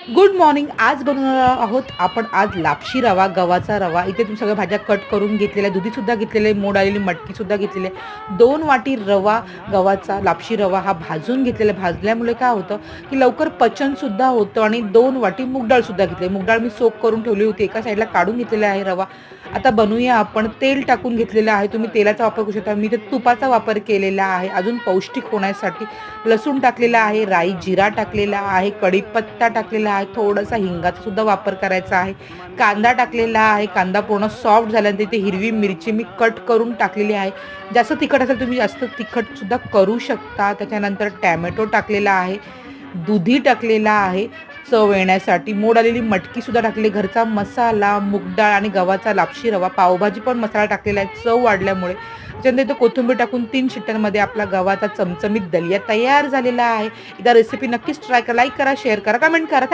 Good morning. आज बनवणार आहोत आपण आज लापशी रवा, गव्हाचा रवा. इथे तुम्ही सगळ्या भाज्या कट करून घेतलेल्या, दुधीसुद्धा घेतलेले, मोड आलेली मटकीसुद्धा घेतलेली आहे. 2 वाटी रवा, गव्हाचा लापशी रवा हा भाजून घेतलेला. भाजल्यामुळे काय होतं, की लवकर पचनसुद्धा होतं. आणि 2 वाटी मूग डाळसुद्धा घेतली. मूग डाळ मी सोक करून ठेवली होती. एका साईडला काढून घेतलेला आहे रवा. आता बनवूया आपण. तेल टाकून घेतलेलं आहे. तुम्ही तेलाचा वापर करू शकता. मी ते तुपाचा वापर केलेला आहे. अजून पौष्टिक होण्यासाठी लसूण टाकलेला आहे, राई, जिरा टाकलेला आहे, कढीपत्ता टाकलेला आहे, थोडासा हिंगाचा सुद्धा वापर करायचा आहे. कांदा टाकलेला आहे. कांदा पूर्ण सॉफ्ट झाल्यानंतर इथे हिरवी मिरची मी कट करून टाकलेली आहे. जास्त तिखट असेल तुम्ही जास्त तिखट सुद्धा करू शकता. त्याच्यानंतर टॅमॅटो टाकलेला आहे, दुधी टाकलेला आहे चव येण्यासाठी, मोड आलेली मटकी सुद्धा टाकली, घरचा मसाला, मूग डाळ आणि गव्हाचा लापशी रवा, पावभाजी पण मसाला टाकलेला आहे चव वाढल्यामुळे. त्याच्यानंतर इथं कोथिंबीर टाकून 3 शिट्ट्यांमध्ये आपला गव्हाचा चमचमीत दलिया तयार झालेला आहे. एकदा रेसिपी नक्कीच ट्राय करा. लाईक करा, शेअर करा, कमेंट करा.